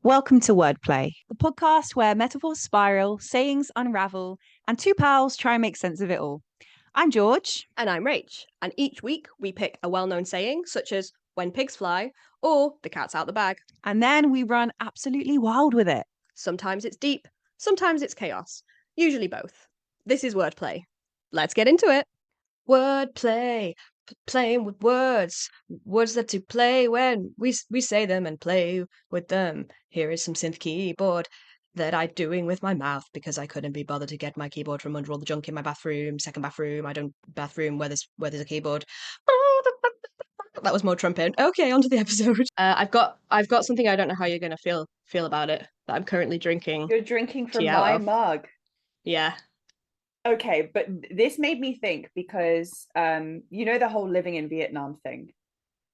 Welcome to Wordplay, the podcast where metaphors spiral, sayings unravel, and two pals try and make sense of it all. I'm George. And I'm Rach. And each week we pick a well-known saying, such as when pigs fly or the cat's out the bag. And then we run absolutely wild with it. Sometimes it's deep, sometimes it's chaos, usually both. This is Wordplay. Let's get into it. Wordplay, playing with words that to play when we say them and play with them. Here is some synth keyboard that I'm doing with my mouth because I couldn't be bothered to get my keyboard from under all the junk in my bathroom. Second bathroom, bathroom where there's a keyboard. That was more trumping. Okay, on to the episode. I've got something I don't know how you're gonna feel about it that I'm currently drinking You're drinking tea from out my of. mug. Yeah. Okay, but this made me think because you know the whole living in Vietnam thing.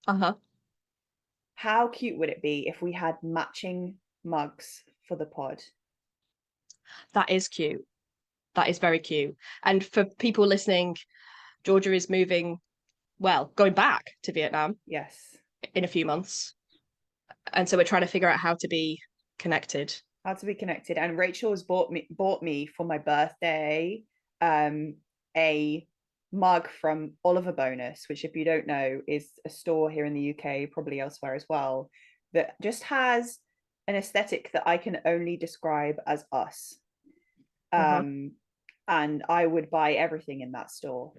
Uh-huh. How cute would it be if we had matching mugs for the pod? That is cute. That is very cute. And for people listening, Georgia is going back to Vietnam Yes. in a few months. And so we're trying to figure out how to be connected. How to be connected. And Rachel has bought me for my birthday a mug from Oliver Bonus, which, if you don't know, is a store here in the UK, probably elsewhere as well, that just has an aesthetic that I can only describe as us. And I would buy everything in that store.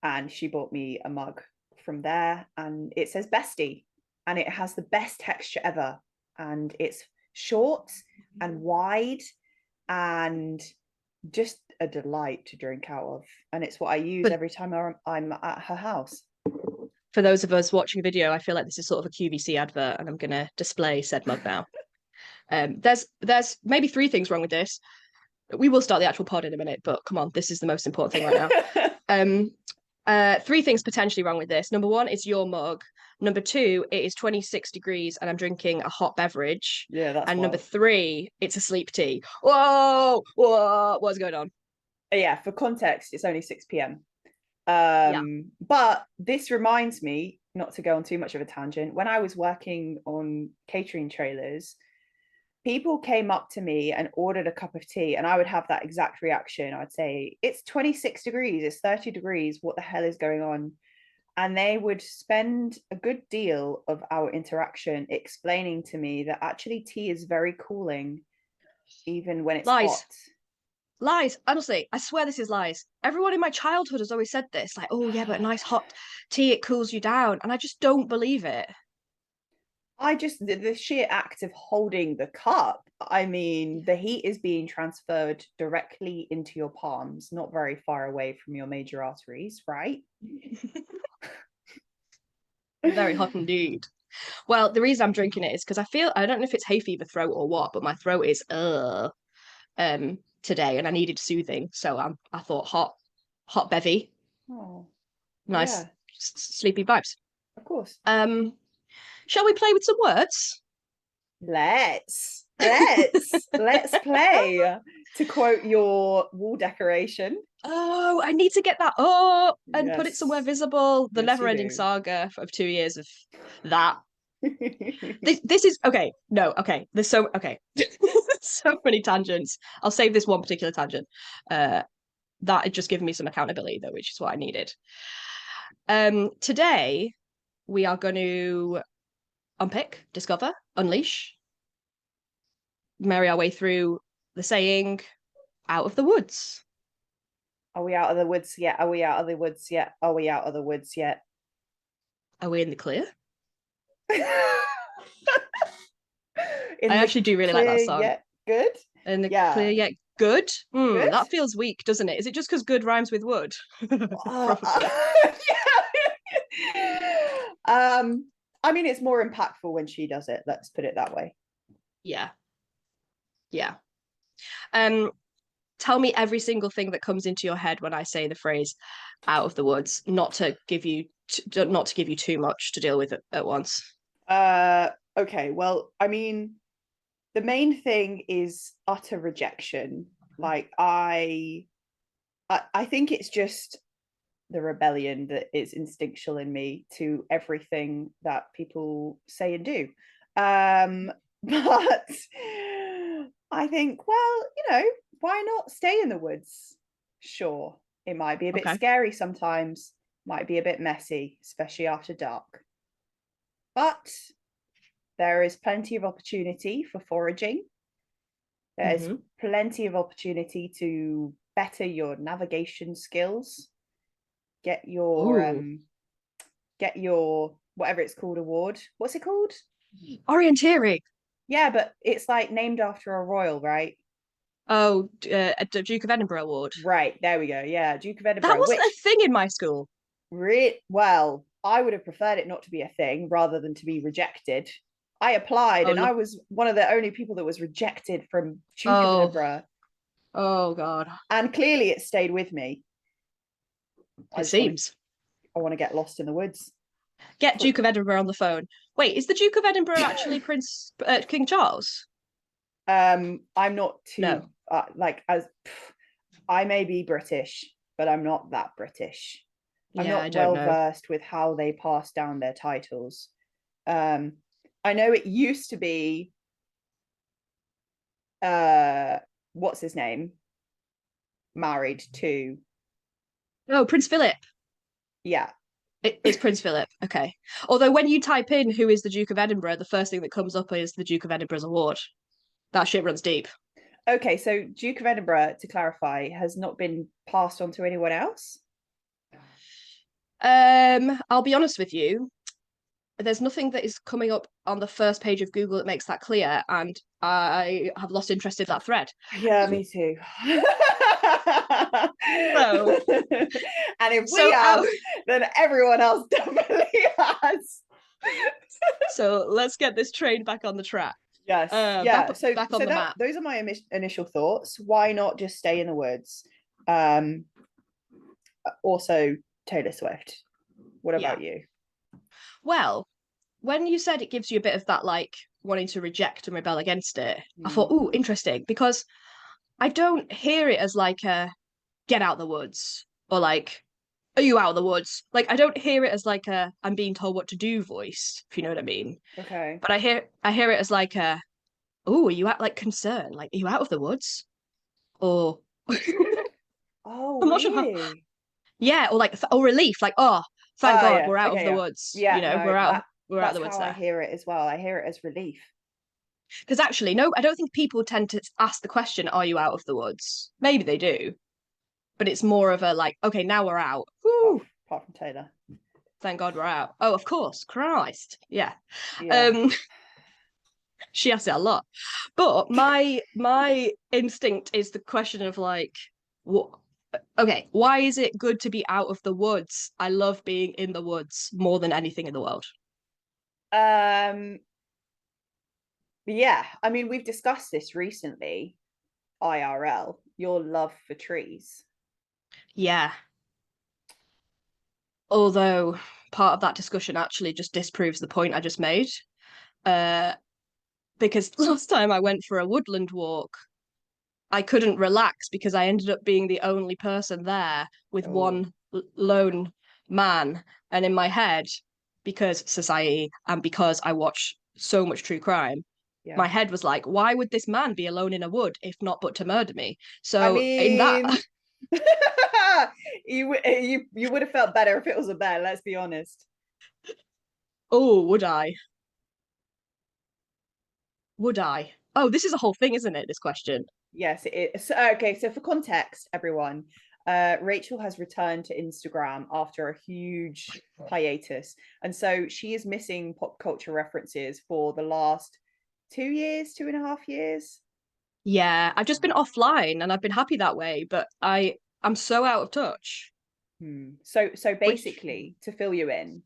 And she bought me a mug from there, and it says Bestie, and it has the best texture ever. And it's short and wide and just a delight to drink out of. And it's what I use every time I'm at her house. For those of us watching the video, I feel like this is sort of a QVC advert, and I'm going to display said mug now. There's maybe three things wrong with this. We will start the actual pod in a minute, but come on, this is the most important thing right now. Three things potentially wrong with this. Number one, it's your mug. Number two, it is 26 degrees and I'm drinking a hot beverage. Yeah, that's And wild. number three, it's a sleep tea. Whoa, what's going on? Yeah, for context, it's only 6 p.m. But this reminds me, not to go on too much of a tangent, when I was working on catering trailers, people came up to me and ordered a cup of tea, and I would have that exact reaction. I'd say, it's 26 degrees, it's 30 degrees, what the hell is going on? And they would spend a good deal of our interaction explaining to me that actually tea is very cooling, even when it's hot. Lies. Honestly, I swear this is lies. Everyone in my childhood has always said this, like, oh yeah, but a nice hot tea, it cools you down. And I just don't believe it. The sheer act of holding the cup, I mean, the heat is being transferred directly into your palms, not very far away from your major arteries, right? Very hot indeed. Well, the reason I'm drinking it is because I don't know if it's hay fever throat or what, but my throat is today, and I needed soothing, so I thought hot bevy. Oh, nice, yeah. Sleepy vibes. Of course. Shall we play with some words? Let's play. To quote your wall decoration. Oh, I need to get that up and put it Yes. somewhere visible. The Yes, never-ending saga of 2 years of that. This is okay. No, okay. There's so many tangents. I'll save this one particular tangent. That had just given me some accountability though, which is what I needed. Today we are going to unpick, discover, unleash, marry our way through the saying out of the woods. Are we out of the woods yet? Are we out of the woods yet? Are we out of the woods yet? Are we in the clear? I actually do really like that song. Yet good? In the clear yet good? Good? That feels weak, doesn't it? Is it just because good rhymes with wood? I mean, it's more impactful when she does it. Let's put it that way. Yeah. Tell me every single thing that comes into your head when I say the phrase "out of the woods," not to give you too much to deal with at once. Okay. Well, I mean, the main thing is utter rejection. Like I think it's just the rebellion that is instinctual in me to everything that people say and do. But I think, well, why not stay in the woods? Sure, it might be a bit Okay. scary sometimes, might be a bit messy, especially after dark. But there is plenty of opportunity for foraging. There's plenty of opportunity to better your navigation skills. Get your whatever it's called award. What's it called? Orienteering. Yeah, but it's like named after a royal, right? Oh, a Duke of Edinburgh award. Right, there we go. Yeah, Duke of That Edinburgh, wasn't a which thing in my school. well, I would have preferred it not to be a thing rather than to be rejected. I applied Oh, and I was one of the only people that was rejected from Duke of oh, Edinburgh. oh God. And clearly it stayed with me. It seems. I want to get lost in the woods. Get Duke of Edinburgh on the phone. Wait, is the Duke of Edinburgh actually King Charles? I'm not too No. I may be British, but I'm not that British. I'm Yeah, I not don't well know. versed with how they pass down their titles. I know it used to be what's his name? Married to Oh, Prince Philip. yeah. It's Prince Philip. Okay. Although when you type in who is the Duke of Edinburgh, the first thing that comes up is the Duke of Edinburgh's award. That shit runs deep. Okay, so Duke of Edinburgh, to clarify, has not been passed on to anyone else? I'll be honest with you. There's nothing that is coming up on the first page of Google that makes that clear, and I have lost interest in that thread. Yeah, me too. So, and if we have, then everyone else definitely has. So let's get this train back on the track. Yes. Back on the map. Those are my initial thoughts. Why not just stay in the woods? Also, Taylor Swift. What about you? Well, when you said it gives you a bit of that, like, wanting to reject and rebel against it, I thought, ooh, interesting, because I don't hear it as like a get out the woods or like, are you out of the woods? Like, I don't hear it as like a I'm being told what to do voice, if you know what I mean. Okay. But I hear it as like a, oh, are you out, like, concern? Like, are you out of the woods? Or oh, I'm not sure how. really? Yeah, or like or relief, like, oh, thank God, yeah. we're out Okay, of the yeah. woods. Yeah, You know, no, we're out of the woods how I there. hear it as well. I hear it as relief. Because actually, no, I don't think people tend to ask the question, are you out of the woods? Maybe they do. But it's more of a like, okay, now we're out. Woo! Apart from Taylor. Thank God we're out. Oh, of course. Christ. Yeah. Yeah. She asks it a lot. But my instinct is the question of like, what okay, why is it good to be out of the woods? I love being in the woods more than anything in the world. Yeah, I mean, we've discussed this recently, IRL, your love for trees. Yeah. Although part of that discussion actually just disproves the point I just made. Because last time I went for a woodland walk, I couldn't relax because I ended up being the only person there with one lone man. And in my head, because society and because I watch so much true crime, my head was like, why would this man be alone in a wood if not but to murder me? So I mean, in that you would have felt better if it was a bear, let's be honest. Oh, would I? Would I? Oh, this is a whole thing, isn't it? This question. Yes, it is. Okay, so for context, everyone, Rachel has returned to Instagram after a huge hiatus. And so she is missing pop culture references for the last 2 years, 2.5 years. Yeah, I've just been offline and I've been happy that way, but I'm so out of touch. So basically, to fill you in,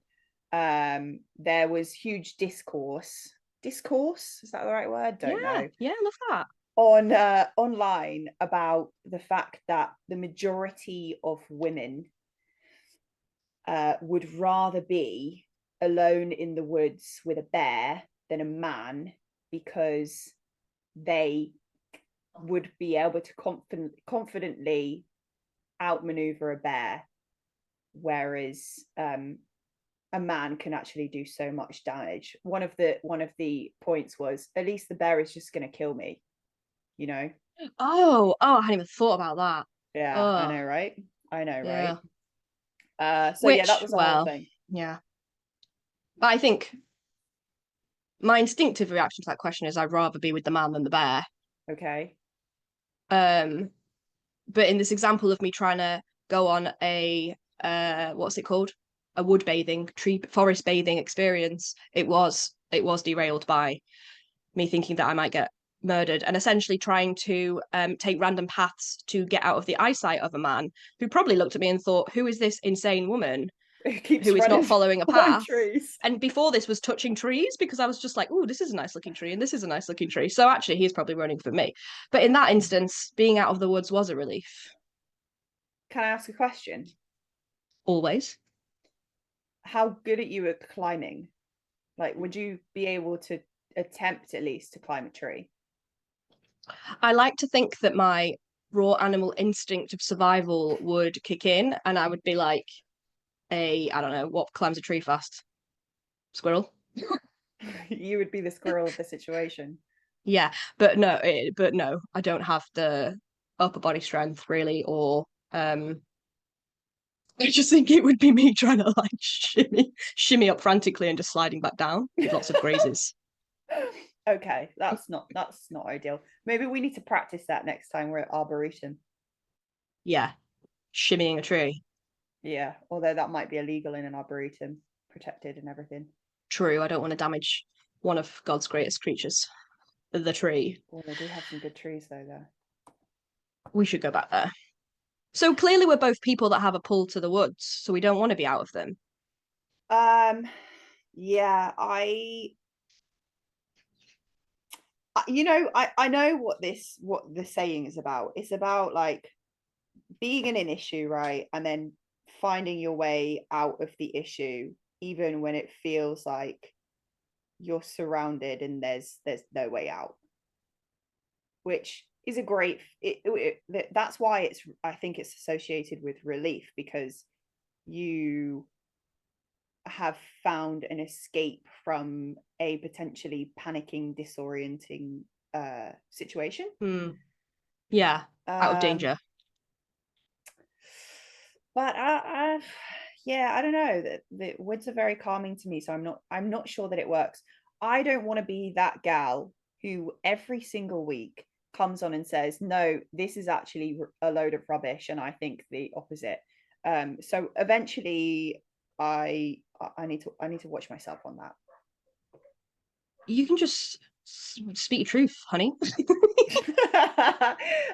there was huge discourse. Discourse, is that the right word? Don't know. Yeah, I love that. On online about the fact that the majority of women would rather be alone in the woods with a bear than a man, because they would be able to confidently outmaneuver a bear, whereas a man can actually do so much damage. One of the points was, at least the bear is just going to kill me, you know. I hadn't even thought about that. Yeah, I know, right? I know, Yeah. right? So yeah, that Which, was the whole well, thing. yeah. But I think my instinctive reaction to that question is I'd rather be with the man than the bear. Okay. Um, but in this example of me trying to go on a what's it called? A wood bathing, forest bathing experience, it was derailed by me thinking that I might get murdered and essentially trying to take random paths to get out of the eyesight of a man who probably looked at me and thought, who is this insane woman It keeps who is not running following a on path? trees. And before this was touching trees because I was just like, oh, this is a nice looking tree and this is a nice looking tree. So actually he's probably running for me. But in that instance, being out of the woods was a relief. Can I ask a question? Always. How good are you at climbing? Like, would you be able to attempt at least to climb a tree? I like to think that my raw animal instinct of survival would kick in and I would be like I don't know, what climbs a tree fast? Squirrel? You would be the squirrel of the situation. Yeah, but no, I don't have the upper body strength really, or I just think it would be me trying to like shimmy up frantically and just sliding back down with lots of grazes. Okay, that's not ideal. Maybe we need to practice that next time we're at Arboretum. Yeah, shimmying a tree. Yeah, although that might be illegal in an Arboretum, protected and everything. True, I don't want to damage one of God's greatest creatures, the tree. Well, they do have some good trees though there. We should go back there. So clearly we're both people that have a pull to the woods, so we don't want to be out of them. Yeah, I know what the saying is about. It's about like being in an issue, right? And then finding your way out of the issue, even when it feels like you're surrounded and there's no way out. Which is a great that's why I think it's associated with relief, because you have found an escape from a potentially panicking, disorienting situation. Yeah, out of danger. But yeah, I don't know. The woods are very calming to me, so I'm not sure that it works. I don't want to be that gal who every single week comes on and says, no, this is actually a load of rubbish, and I think the opposite. So eventually I need to watch myself on that. You can just speak your truth, honey.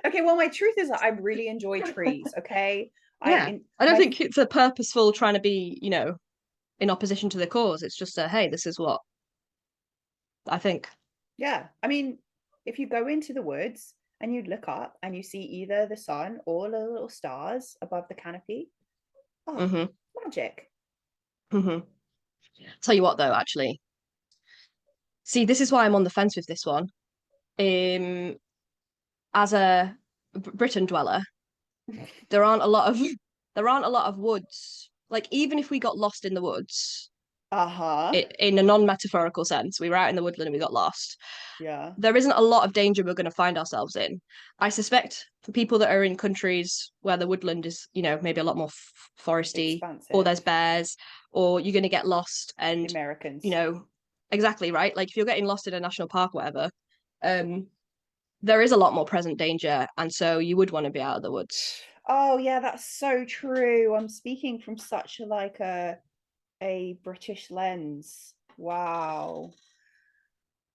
Okay, well, my truth is that I really enjoy trees. Okay, Yeah, I don't think it's a purposeful trying to be, in opposition to the cause. It's just hey, this is what I think. Yeah, I mean, if you go into the woods and you look up and you see either the sun or the little stars above the canopy, magic. Tell you what, though, actually, see, this is why I'm on the fence with this one. As a Britain dweller, there aren't a lot of woods. Like even if we got lost in the woods, in a non-metaphorical sense, we were out in the woodland and we got lost. Yeah, there isn't a lot of danger we're going to find ourselves in. I suspect for people that are in countries where the woodland is, maybe a lot more foresty, expansive. or there's bears, or you're going to get lost, and the Americans, exactly right. Like if you're getting lost in a national park, or whatever, there is a lot more present danger, and so you would want to be out of the woods. Oh yeah, that's so true. I'm speaking from such a British lens. Wow.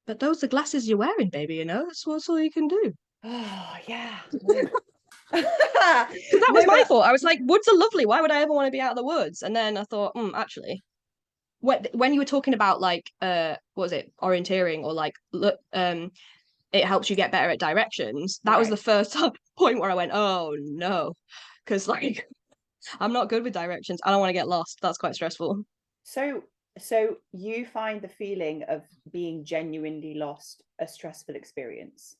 But those are glasses you're wearing, baby. That's all you can do. Oh yeah. That was my thought. I was like, woods are lovely. Why would I ever want to be out of the woods? And then I thought, actually, when you were talking about like what was it, orienteering, or like look, it helps you get better at directions. That was the first point where I went, oh no, because like I'm not good with directions. I don't want to get lost. That's quite stressful. So you find the feeling of being genuinely lost a stressful experience?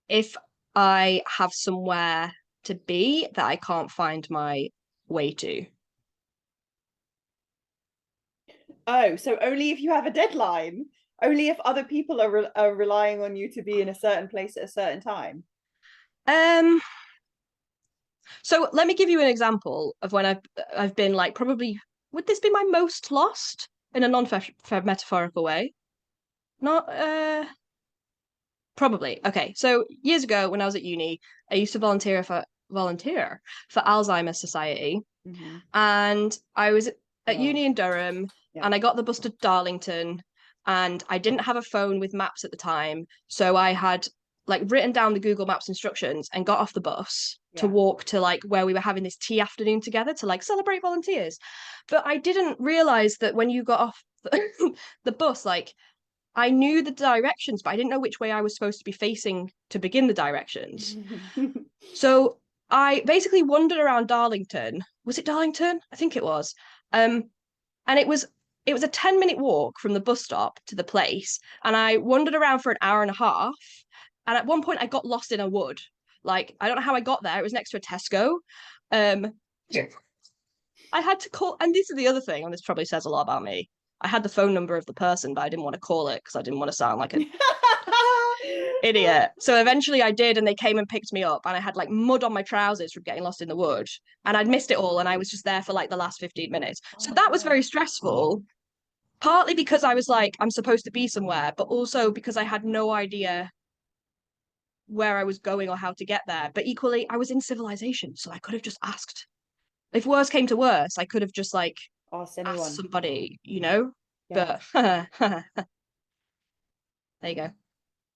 If I have somewhere to be that I can't find my way to. Oh, so only if you have a deadline? Only if other people are relying on you to be in a certain place at a certain time? So let me give you an example of when I've been like, probably, would this be my most lost in a non-metaphorical way? Not Probably. Okay. So years ago when I was at uni, I used to volunteer for Alzheimer's Society. Mm-hmm. And I was at Oh, uni in Durham, yeah. and I got the bus to Darlington, and I didn't have a phone with maps at the time, so I had like written down the Google Maps instructions and got off the bus to Yeah. walk to like where we were having this tea afternoon together to like celebrate volunteers. But I didn't realize that when you got off the bus, like I knew the directions, but I didn't know which way I was supposed to be facing to begin the directions. So I basically wandered around Darlington. Was it Darlington? I think it was. And it was a 10-minute walk from the bus stop to the place. And I wandered around for an hour and a half. And at one point I got lost in a wood. Like, I don't know how I got there. It was next to a Tesco. Um I had to call, and this is the other thing, and this probably says a lot about me. I had the phone number of the person, but I didn't want to call it because I didn't want to sound like an idiot. So eventually I did, and they came and picked me up, and I had like mud on my trousers from getting lost in the wood. And I'd missed it all, and I was just there for like the last 15 minutes. So that was very stressful, partly because I was like, I'm supposed to be somewhere, but also because I had no idea where I was going or how to get there. But equally, I was in civilization, so I could have just asked. If worse came to worse, I could have just like Ask asked anyone. somebody, you know? Yeah. But there you go.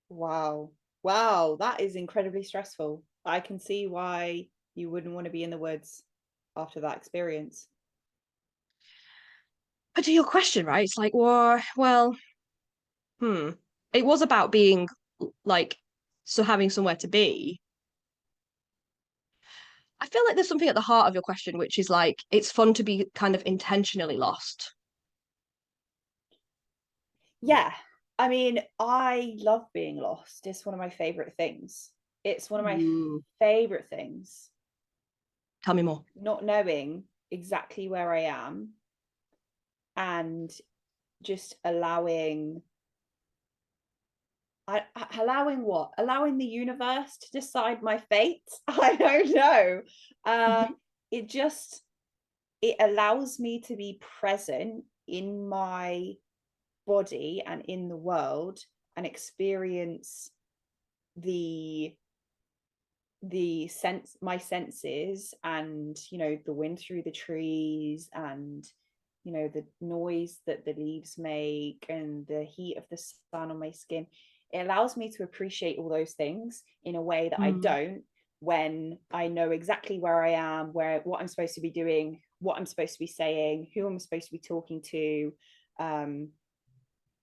Wow. Wow, that is incredibly stressful. I can see why you wouldn't want to be in the woods after that experience. But to your question, right? It's like, well, it was about being like, so having somewhere to be. I feel like there's something at the heart of your question, which is like, it's fun to be kind of intentionally lost. Yeah. I mean, I love being lost. It's one of my favorite things. It's one of my Ooh. favorite things. Tell me more. Not knowing exactly where I am and just allowing what? Allowing the universe to decide my fate. I don't know. Mhm. It just it allows me to be present in my body and in the world and experience the my senses, and the wind through the trees, and the noise that the leaves make, and the heat of the sun on my skin. It allows me to appreciate all those things in a way that I Mm. don't when I know exactly where I am, what I'm supposed to be doing, what I'm supposed to be saying, who I'm supposed to be talking to.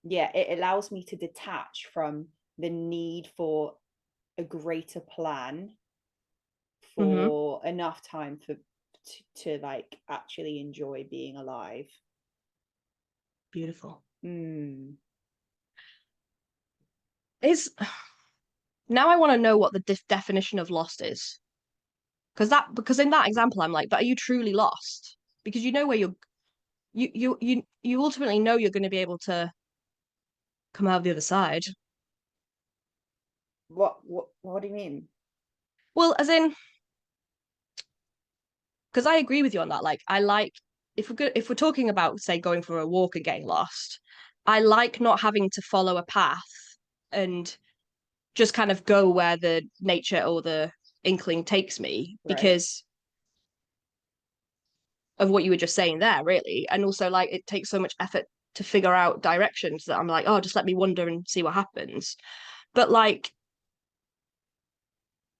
Yeah, it allows me to detach from the need for a greater plan Mhm. for enough time to like actually enjoy being alive. Beautiful. Mm. Is Now I want to know what the definition of lost is. Because in that example, I'm like, but are you truly lost? Because you know where you ultimately know you're going to be able to come out the other side. What do you mean? Well, as in, because I agree with you on that. Like, I like if we're talking about say going for a walk and getting lost, I like not having to follow a path and just kind of go where the nature or the inkling takes me Right. because of what you were just saying there, really. And also, like, it takes so much effort to figure out directions that I'm like, oh, just let me wander and see what happens. But like,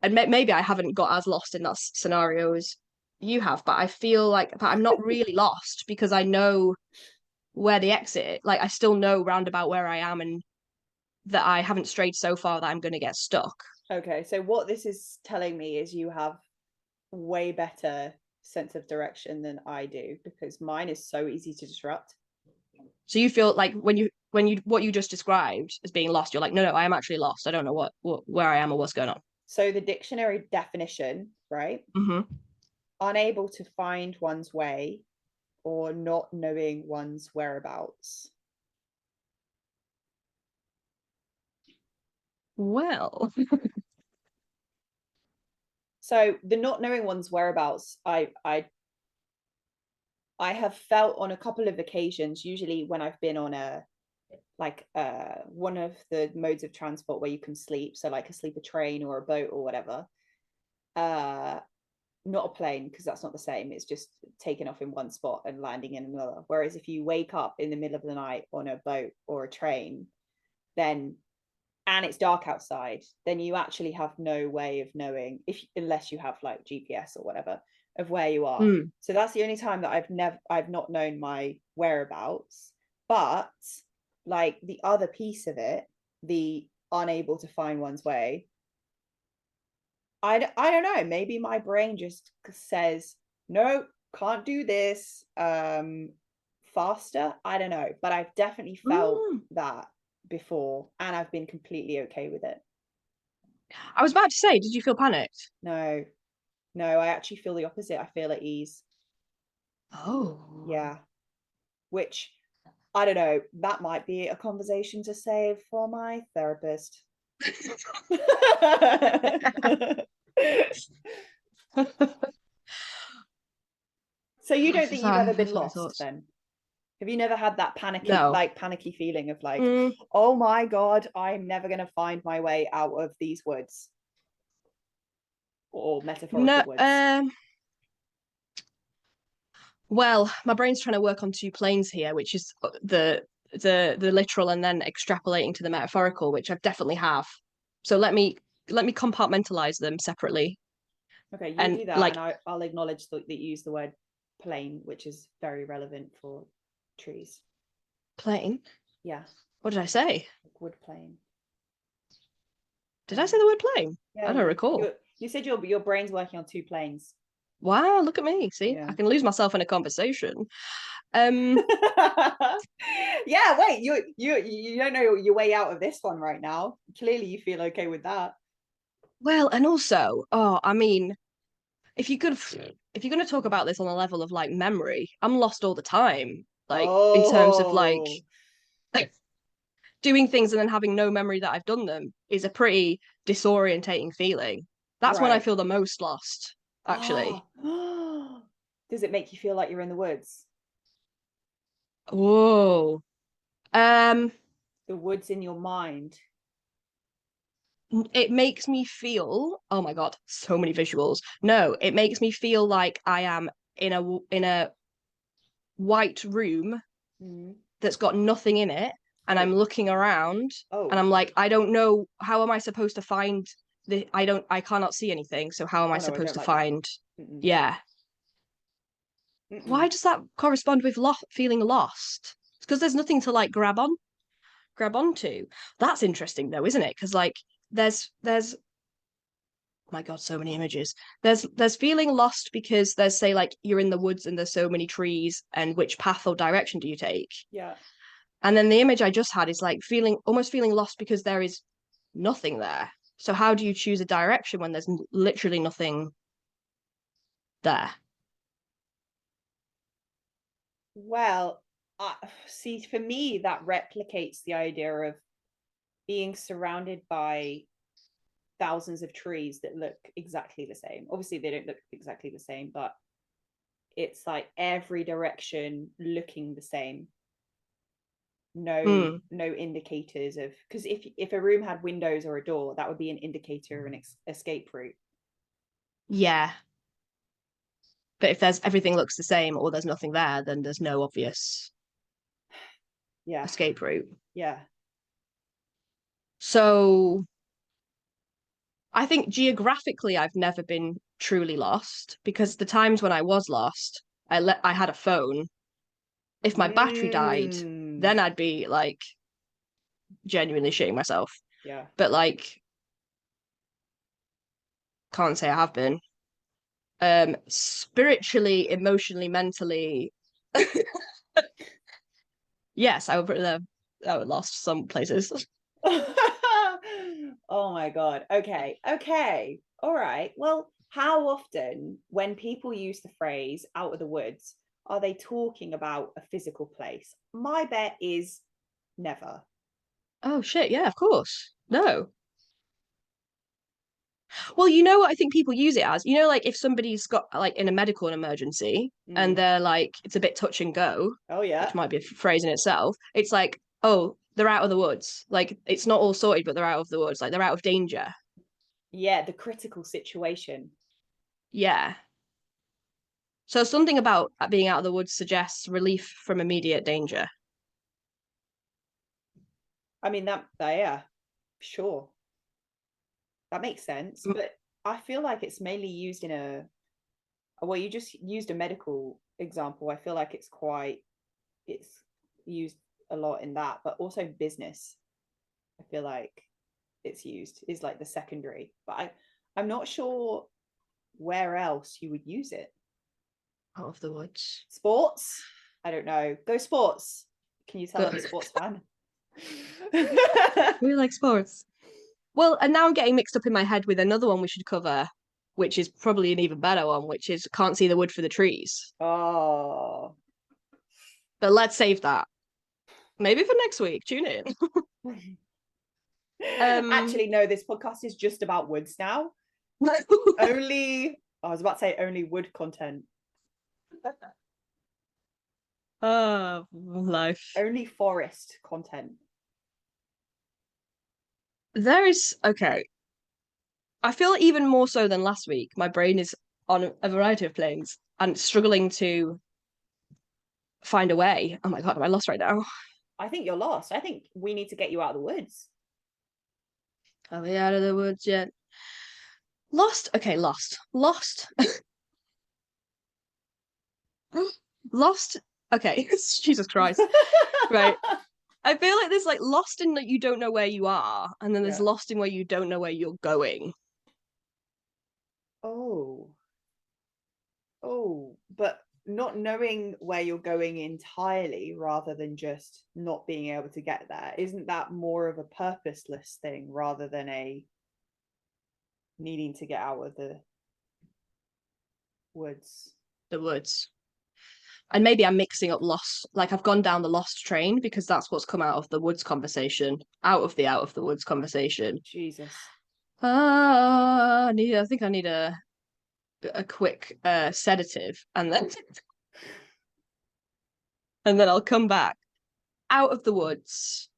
and maybe I haven't got as lost in that scenario as you have, but I feel like but I'm not really lost because I know where the exit, like I still know roundabout where I am and that I haven't strayed so far that I'm going to get stuck. Okay, so what this is telling me is you have way better sense of direction than I do, because mine is so easy to disrupt. So you feel like when you what you just described as being lost, you're like, no, I am actually lost. I don't know what where I am or what's going on. So the dictionary definition, right? Mm-hmm. Unable to find one's way, or not knowing one's whereabouts? Well, So the not knowing one's whereabouts, I have felt on a couple of occasions, usually when I've been on a one of the modes of transport where you can sleep, so like a sleeper train or a boat or whatever. Not a plane, because that's not the same. It's just taking off in one spot and landing in another. Whereas if you wake up in the middle of the night on a boat or a train, then and it's dark outside, then you actually have no way of knowing, if unless you have like GPS or whatever, of where you are. So that's the only time that I've not known my whereabouts. But like the other piece of it, the unable to find one's way, I don't know, maybe my brain just says no, can't do this faster. I don't know, but I've definitely felt that before, and I've been completely okay with it. I was about to say, did you feel panicked? No, I actually feel the opposite. I feel at ease. Oh. Yeah, which I don't know, that might be a conversation to save for my therapist. So you don't think you've ever been lost then? Have you never had that panicky feeling of like, oh my God, I'm never going to find my way out of these woods, or metaphorical woods? Well, my brain's trying to work on two planes here, which is the literal and then extrapolating to the metaphorical, which I definitely have. So let me compartmentalize them separately. Okay, you do that, and I'll acknowledge that you use the word plane, which is very relevant for trees. Plane? Yeah. What did I say? Wood plane. Did I say the word plane? Yeah, I don't recall. You said your brain's working on two planes. Wow, look at me. See, yeah. I can lose myself in a conversation. Yeah, wait, you don't know your way out of this one right now. Clearly you feel okay with that. Well, and also, I mean, if you're going to talk about this on a level of like memory, I'm lost all the time. Like in terms of like doing things and then having no memory that I've done them is a pretty disorientating feeling. That's when I feel the most lost, actually. Does it make you feel like you're in the woods? Whoa. The woods in your mind. It makes me feel, oh my God, so many visuals. No, it makes me feel like I am in a white room that's got nothing in it, and I'm looking around and I'm like, I don't know, how am I supposed to find I cannot see anything, so how am I supposed to find yeah. Why does that correspond with feeling lost? It's because there's nothing to like grab onto. That's interesting though, isn't it? Because like there's oh my God, so many images. There's feeling lost because there's, say, like you're in the woods and there's so many trees, and which path or direction do you take? Yeah. And then the image I just had is like almost feeling lost because there is nothing there. So how do you choose a direction when there's literally nothing there? Well, see, for me, that replicates the idea of being surrounded by thousands of trees that look exactly the same. Obviously, they don't look exactly the same, but it's like every direction looking the same. No indicators of, because if a room had windows or a door, that would be an indicator of an escape route. Yeah. But if everything looks the same or there's nothing there, then there's no obvious escape route. Yeah. So I think geographically I've never been truly lost, because the times when I was lost, I had a phone. If my battery died, then I'd be like genuinely shitting myself. Yeah. But like, can't say I have been. Spiritually, emotionally, mentally, yes, I would lost some places. Oh my God. Okay. All right. Well, how often when people use the phrase out of the woods, are they talking about a physical place? My bet is never. Oh shit, yeah, of course. No. Well, you know what I think people use it as? You know, like if somebody's got like in a medical emergency and they're like, it's a bit touch and go, Oh yeah. which might be a phrase in itself. It's like, oh, they're out of the woods. Like it's not all sorted, but they're out of the woods. Like they're out of danger. Yeah, the critical situation. Yeah. So something about being out of the woods suggests relief from immediate danger. I mean that yeah, sure. That makes sense. But I feel like it's mainly used in a well, you just used a medical example. I feel like it's used a lot in that, but also business. I feel like it's used is like the secondary. But I'm not sure where else you would use it. Out of the woods. Sports? I don't know. Go sports. Can you tell I'm a sports fan? We like sports. Well, and now I'm getting mixed up in my head with another one we should cover, which is probably an even better one, which is can't see the wood for the trees. Oh. But let's save that. Maybe for next week. Tune in. Actually, no, this podcast is just about woods now. Only, I was about to say only wood content. Life. Only forest content. There is, okay. I feel even more so than last week, my brain is on a variety of planes and struggling to find a way. Oh my God, am I lost right now? I think you're lost. I think we need to get you out of the woods. Are we out of the woods yet? Lost? Okay, lost. Lost. Lost. Okay, Jesus Christ. Right. I feel like there's like lost in that you don't know where you are, and then there's Yeah. lost in where you don't know where you're going. Oh. Oh, but not knowing where you're going entirely rather than just not being able to get there. Isn't that more of a purposeless thing rather than a needing to get out of the woods? The woods. And maybe I'm mixing up lost, like I've gone down the lost train because that's what's come out of the woods conversation, out of the woods conversation. Jesus. I think I need a quick sedative and then and then I'll come back. Out of the woods.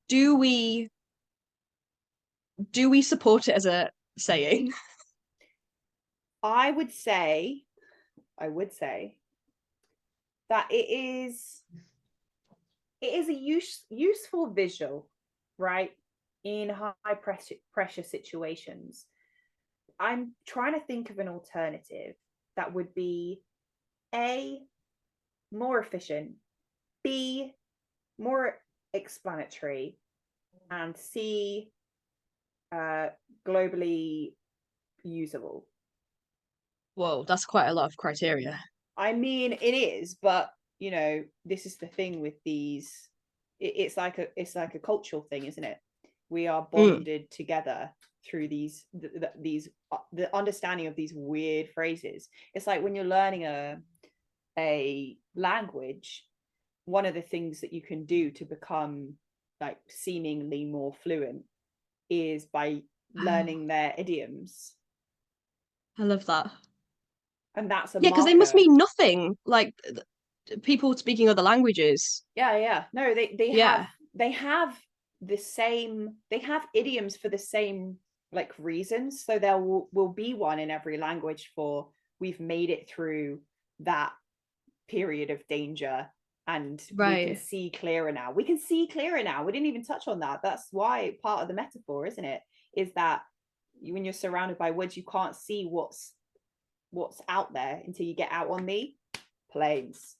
Do we support it as a saying? I would say that it is a useful visual, right? In high pressure situations. I'm trying to think of an alternative that would be A, more efficient, B, more explanatory, and C, globally usable. Whoa, that's quite a lot of criteria. I mean, it is, but you know, this is the thing with these. It's like a cultural thing, isn't it? We are bonded together through these the understanding of these weird phrases. It's like when you're learning a language, one of the things that you can do to become like seemingly more fluent is by learning their idioms. I love that. And that's a Yeah, because they must marker. mean nothing. Like people speaking other languages. Yeah. No, Yeah. they have the same, they have idioms for the same like reasons. So there will be one in every language for we've made it through that period of danger and we can see clearer now. We can see clearer now. We didn't even touch on that. That's why part of the metaphor, isn't it? Is that when you're surrounded by woods, you can't see what's out there until you get out on the plains.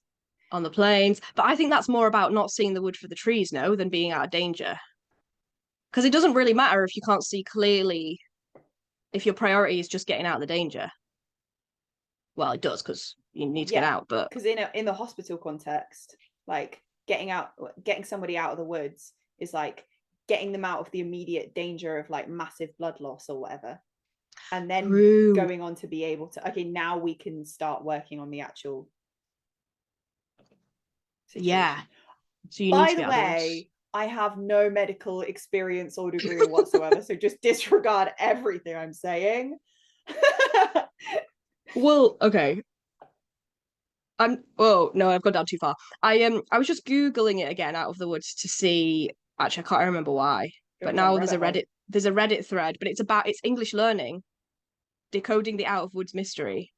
On the plains. But I think that's more about not seeing the wood for the trees, no, than being out of danger. Because it doesn't really matter if you can't see clearly, if your priority is just getting out of the danger. Well, it does because you need to get out, but because in the hospital context, like getting somebody out of the woods is like getting them out of the immediate danger of like massive blood loss or whatever, and then going on to be able to, okay, now we can start working on the actual Yeah. So you need By to be the outdoors. way, I have no medical experience or degree whatsoever, so just disregard everything I'm saying. Well, okay. Oh no, I've gone down too far. I was just Googling it again out of the woods to see. Actually, I can't remember why. But Going down now rabbit hole. there's a Reddit thread, but it's English learning, decoding the out of woods mystery.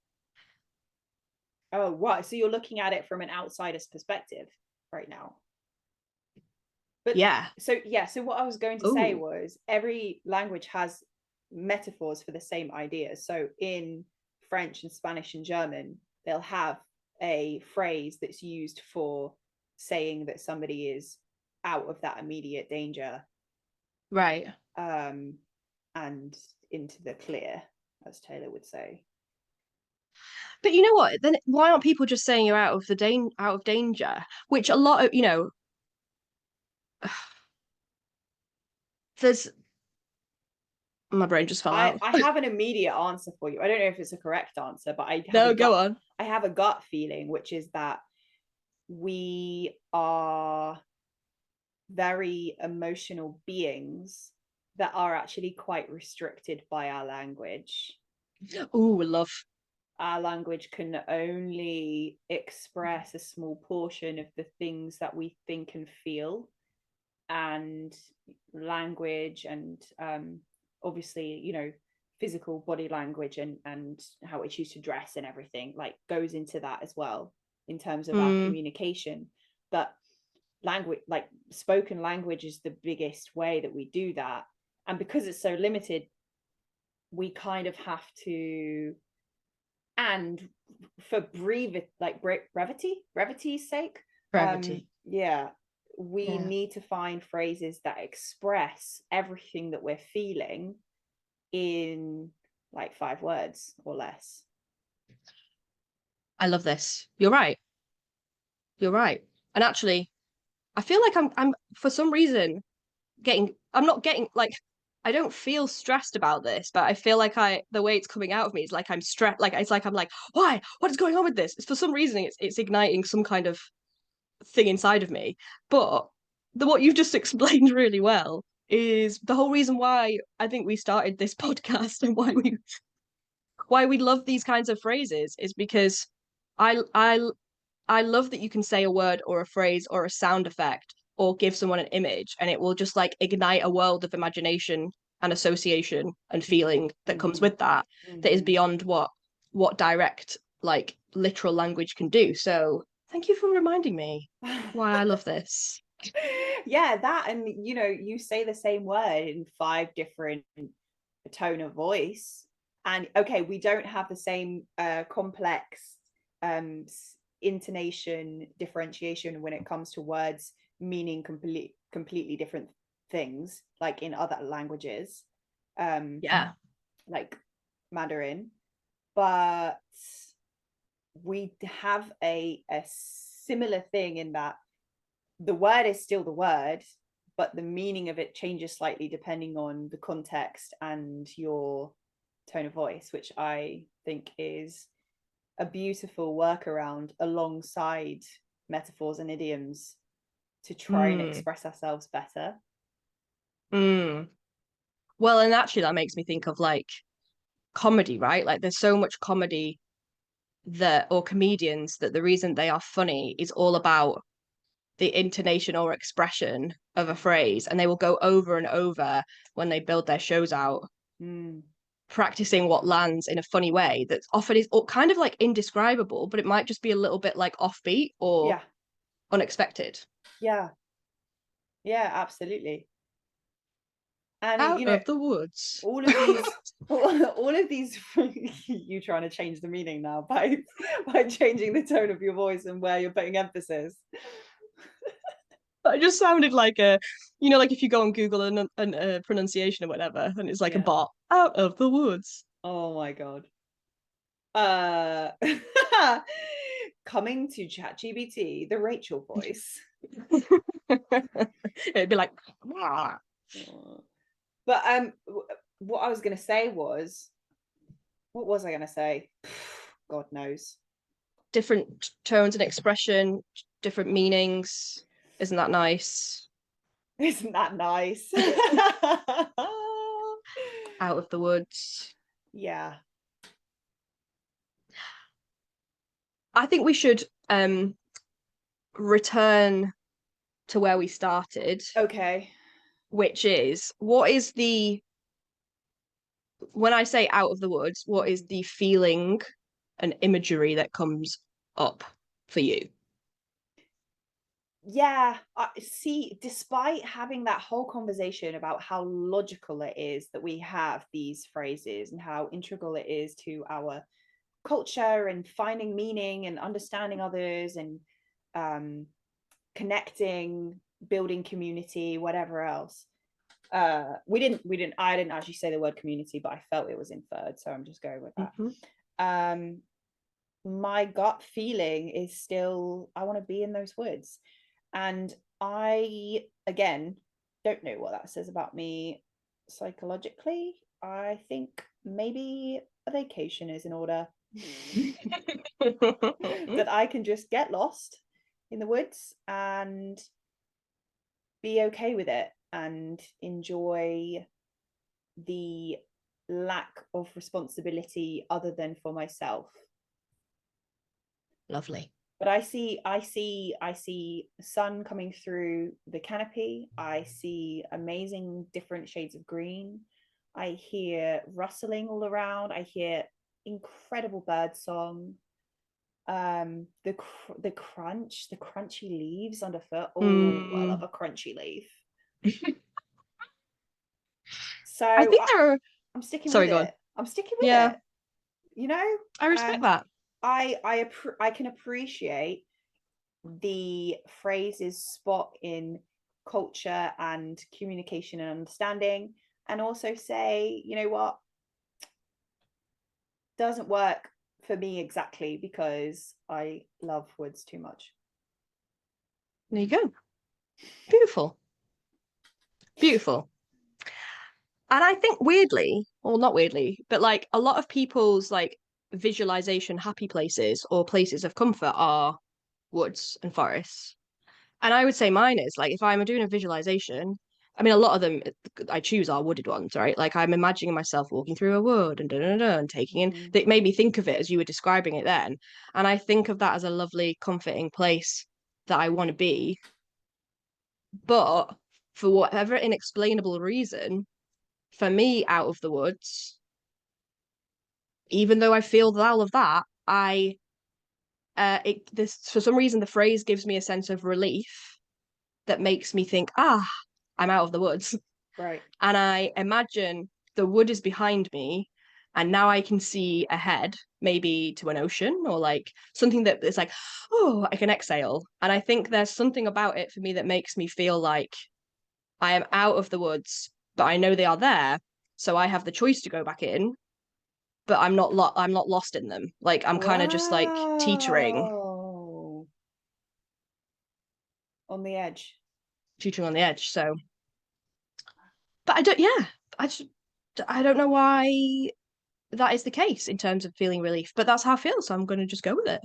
Oh, right. So you're looking at it from an outsider's perspective right now. But Yeah. so yeah, so what I was going to say Oh, was every language has metaphors for the same ideas. So in French and Spanish and German, they'll have a phrase that's used for saying that somebody is out of that immediate danger, right. and into the clear, as Taylor would say. But you know what? Then why aren't people just saying you're out of danger? Which a lot of, there's my brain just fell out. I have an immediate answer for you. I don't know if it's a correct answer, but No, go on. I have a gut feeling, which is that we are very emotional beings that are actually quite restricted by our language. Oh, love. Our language can only express a small portion of the things that we think and feel, and language and obviously, physical body language and how we choose to dress and everything like goes into that as well in terms of our communication. But language, like spoken language, is the biggest way that we do that, and because it's so limited, we kind of have to, and for brevity's sake, Brevity. yeah, we need to find phrases that express everything that we're feeling in like 5 words or less. I love this. You're right. You're right. And actually, I feel like I'm for some reason I'm not getting like I don't feel stressed about this, but I feel like the way it's coming out of me is like I'm stressed, like it's like I'm like, why? What is going on with this? It's for some reason it's igniting some kind of thing inside of me. But what you've just explained really well is the whole reason why I think we started this podcast and why we love these kinds of phrases is because I I I love that you can say a word or a phrase or a sound effect or give someone an image and it will just like ignite a world of imagination and association and feeling that comes with that that is beyond what direct like literal language can do. So thank you for reminding me why I love this. Yeah, that, and you say the same word in 5 different tone of voice, and okay, we don't have the same complex intonation differentiation when it comes to words meaning completely different things like in other languages, Yeah. like Mandarin, but we have a similar thing in that the word is still the word, but the meaning of it changes slightly depending on the context and your tone of voice, which I think is a beautiful workaround alongside metaphors and idioms to try and express ourselves better. Well, and actually that makes me think of like comedy, right? Like there's so much comedy or comedians that the reason they are funny is all about the intonation or expression of a phrase, and they will go over and over when they build their shows out, practicing what lands in a funny way that often is kind of like indescribable, but it might just be a little bit like offbeat or unexpected. Yeah, absolutely. And Out of the woods. all of these you trying to change the meaning now by changing the tone of your voice and where you're putting emphasis. That just sounded like like if you go on Google and pronunciation or whatever, and it's like a bot. Out of the woods. Oh my god. Coming to ChatGPT, the Rachel voice. It'd be like, "Wah." But what I was gonna say was, what was I gonna say? God knows. different tones and expression, different meanings. Isn't that nice? Isn't that nice? Out of the woods. Yeah. I think we should return to where we started, Okay. which is, when I say out of the woods, what is the feeling and imagery that comes up for you? Yeah, see, despite having that whole conversation about how logical it is that we have these phrases and how integral it is to our culture and finding meaning and understanding others and connecting, building community, whatever else. I didn't actually say the word community, but I felt it was inferred, so I'm just going with that. Mm-hmm. My gut feeling is still I want to be in those woods. And I, again, don't know what that says about me psychologically. I think maybe a vacation is in order. That I can just get lost in the woods and be okay with it and enjoy the lack of responsibility other than for myself. Lovely. But I see sun coming through the canopy. I see amazing different shades of green. I hear rustling all around. I hear incredible bird song. The crunchy leaves underfoot. Oh, I love a crunchy leaf. So I think I'm sticking Sorry, with go it. on. I'm sticking with it. You know, I respect that. I can appreciate the phrases spot in culture and communication and understanding, and also say, you know what, doesn't work for me exactly because I love woods too much. There you go. Beautiful. Beautiful. And I think weirdly, or not weirdly, but like a lot of people's like visualization happy places or places of comfort are woods and forests. And I would say mine is like if I'm doing a visualization, I mean a lot of them I choose are wooded ones, right? Like I'm imagining myself walking through a wood and and taking in that made me think of it as you were describing it then. And I think of that as a lovely, comforting place that I want to be. But for whatever inexplainable reason, for me, out of the woods, even though I feel all of that, this for some reason the phrase gives me a sense of relief that makes me think, I'm out of the woods. Right. And I imagine the wood is behind me, and now I can see ahead, maybe to an ocean or like something that is like, oh, I can exhale. And I think there's something about it for me that makes me feel like I am out of the woods, but I know they are there. So I have the choice to go back in, but I'm not lost in them. Like I'm kind of just like teetering on the edge. Teetering on the edge. So, but I don't know why that is the case in terms of feeling relief, but that's how I feel. So I'm going to just go with it.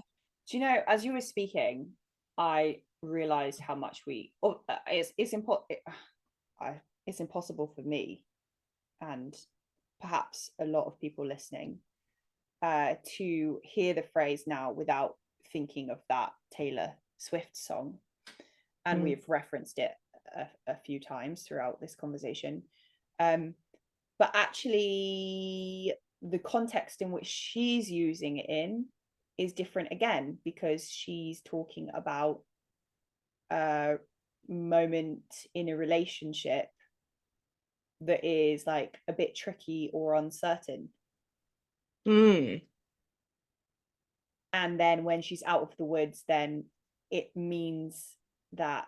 Do you know, as you were speaking, I realized how much it's impossible for me and perhaps a lot of people listening to hear the phrase now without thinking of that Taylor Swift song. And we've referenced it a few times throughout this conversation. But actually, the context in which she's using it in is different again, because she's talking about a moment in a relationship that is like a bit tricky or uncertain. And then when she's out of the woods, then it means that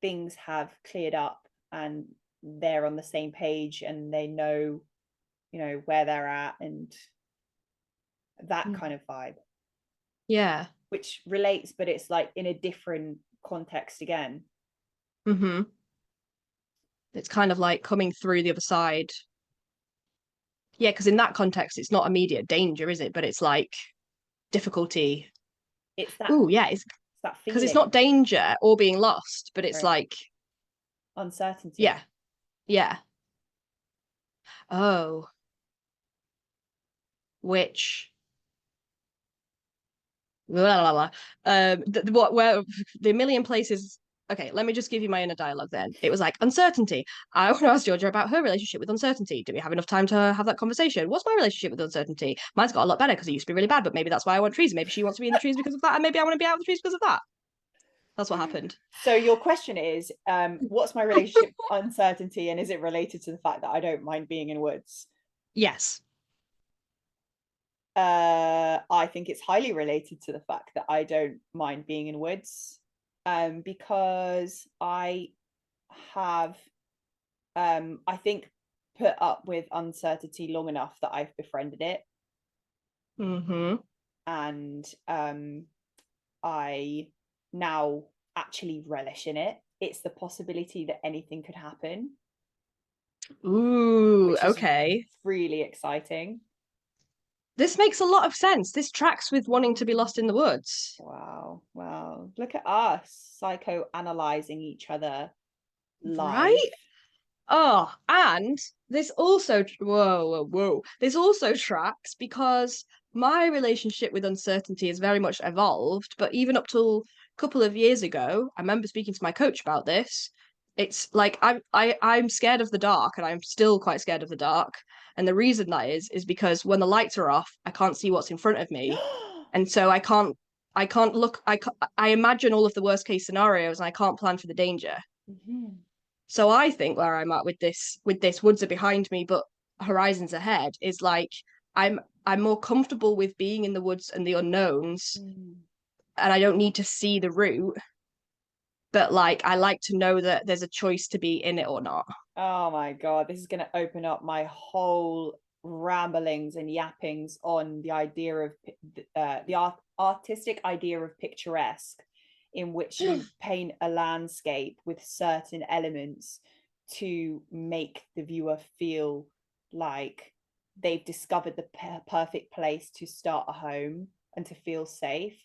things have cleared up and they're on the same page and they know, you know, where they're at and that kind of vibe. Yeah. Which relates, but it's like in a different context again. It's kind of like coming through the other side. Yeah, because in that context, it's not immediate danger, is it? But it's like difficulty. It's that. Ooh, yeah, It's that because it's feeling. not danger or being lost, but it's Right. like Uncertainty. yeah, yeah. Oh, which blah, blah, blah. What where the million places. Okay, let me just give you my inner dialogue then. It was like uncertainty. I want to ask Georgia about her relationship with uncertainty. Do we have enough time to have that conversation? What's my relationship with uncertainty? Mine's got a lot better because it used to be really bad, but maybe that's why I want trees. Maybe she wants to be in the trees because of that, and maybe I want to be out of the trees because of that. That's what happened. So your question is, what's my relationship with uncertainty, and is it related to the fact that I don't mind being in woods? Yes. I think it's highly related to the fact that I don't mind being in woods, because I have, I think, put up with uncertainty long enough that I've befriended it, Mm-hmm. and I now actually relish in it. It's the possibility that anything could happen, Ooh, which is okay. really exciting. This makes a lot of sense. This tracks with wanting to be lost in the woods. Wow. Look at us psychoanalyzing each other live. Right? Oh, and this also whoa. This also tracks because my relationship with uncertainty has very much evolved, but even up till a couple of years ago, I remember speaking to my coach about this. It's like I'm scared of the dark, and I'm still quite scared of the dark. And the reason that is because when the lights are off, I can't see what's in front of me. And so I can't look I imagine all of the worst case scenarios and I can't plan for the danger. Mhm. So I think where I'm at with this woods are behind me, but horizons ahead is like I'm more comfortable with being in the woods and the unknowns, Mm. and I don't need to see the route. But like I like to know that there's a choice to be in it or not. Oh my God, this is going to open up my whole ramblings and yappings on the idea of the artistic idea of picturesque, in which you paint a landscape with certain elements to make the viewer feel like they've discovered the perfect place to start a home and to feel safe.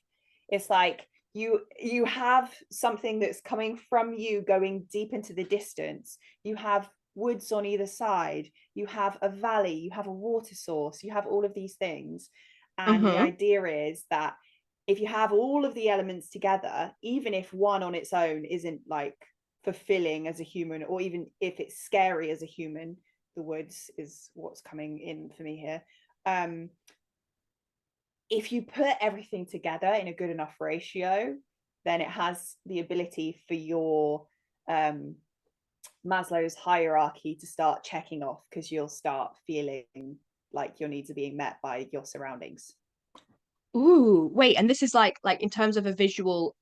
It's like you have something that's coming from you going deep into the distance. You have woods on either side, you have a valley, you have a water source, you have all of these things, and the Mm-hmm. idea is that if you have all of the elements together, even if one on its own isn't like fulfilling as a human, or even if it's scary as a human, the woods is what's coming in for me here. If you put everything together in a good enough ratio, then it has the ability for your Maslow's hierarchy to start checking off, because you'll start feeling like your needs are being met by your surroundings. Ooh, wait, and this is like in terms of a visual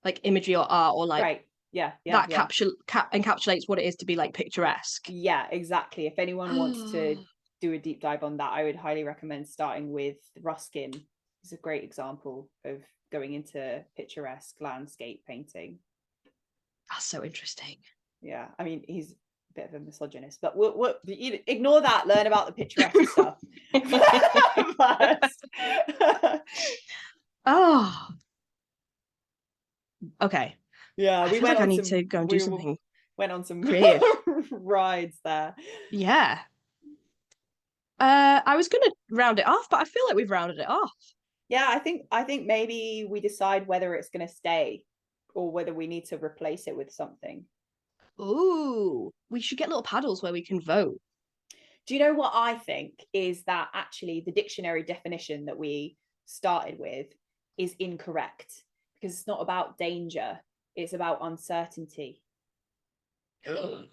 like imagery or art or like Right. Yeah. that encapsulates what it is to be like picturesque. Yeah, exactly. If anyone wants to do a deep dive on that, I would highly recommend starting with Ruskin. It's a great example of going into picturesque landscape painting. That's so interesting. Yeah, I mean, he's a bit of a misogynist, but we'll ignore that. Learn about the picturesque stuff first. Oh, okay. Yeah, I feel like I need to go and do something went on some creative. rides there. Yeah. I was gonna round it off, but I feel like we've rounded it off. Yeah, I think maybe we decide whether it's going to stay or whether we need to replace it with something. Ooh, we should get little paddles where we can vote. Do you know what I think is that actually the dictionary definition that we started with is incorrect, because it's not about danger, it's about uncertainty. Oh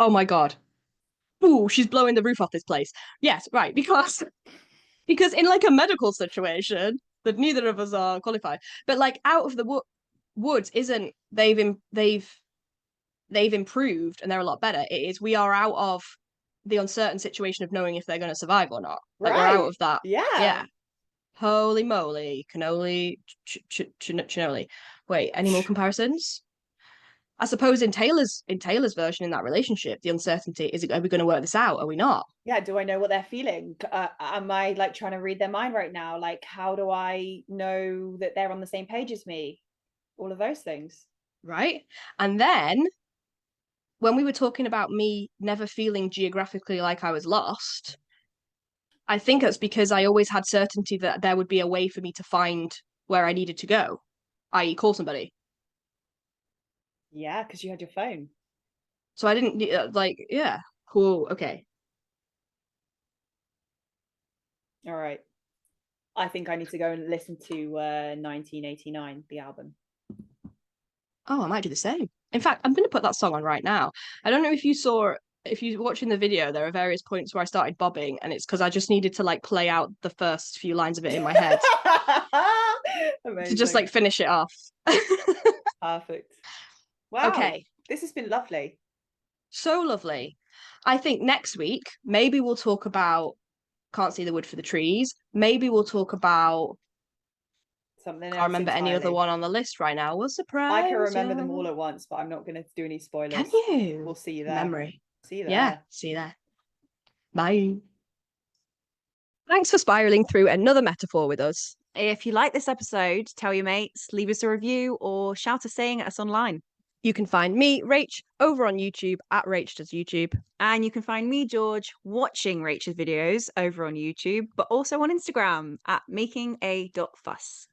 my God. Ooh, she's blowing the roof off this place. Yes, right, because in like a medical situation that neither of us are qualified, but like out of the woods isn't they've improved and they're a lot better. It is we are out of the uncertain situation of knowing if they're going to survive or not. Like we're out Right. of that. Yeah. Yeah. Holy moly, cannoli, cannoli. Wait, any more comparisons? I suppose in Taylor's version in that relationship, the uncertainty is, are we going to work this out? Are we not? Yeah, do I know what they're feeling? Am I like trying to read their mind right now? Like, how do I know that they're on the same page as me? All of those things. Right. And then when we were talking about me never feeling geographically like I was lost, I think it's because I always had certainty that there would be a way for me to find where I needed to go, i.e., call somebody. Yeah, because you had your phone. So I didn't yeah, cool, okay. All right. I think I need to go and listen to 1989, the album. Oh, I might do the same. In fact, I'm going to put that song on right now. I don't know if you saw, if you're watching the video, there are various points where I started bobbing, and it's because I just needed to like play out the first few lines of it in my head to just like finish it off. Perfect. Wow. Okay. This has been lovely. So lovely. I think next week, maybe we'll talk about Can't See the Wood for the Trees. Maybe we'll talk about something. Can't remember entirely. any other one on the list right now. We'll surprise. I can remember them all at once, but I'm not going to do any spoilers. Can you? We'll see you there. Memory. See you there. Yeah, see you there. Bye. Thanks for spiraling through another metaphor with us. If you like this episode, tell your mates, leave us a review, or shout a saying at us online. You can find me, Rach, over on YouTube at Rach Does YouTube. And you can find me, George, watching Rachel's videos over on YouTube, but also on Instagram at makinga.fuss.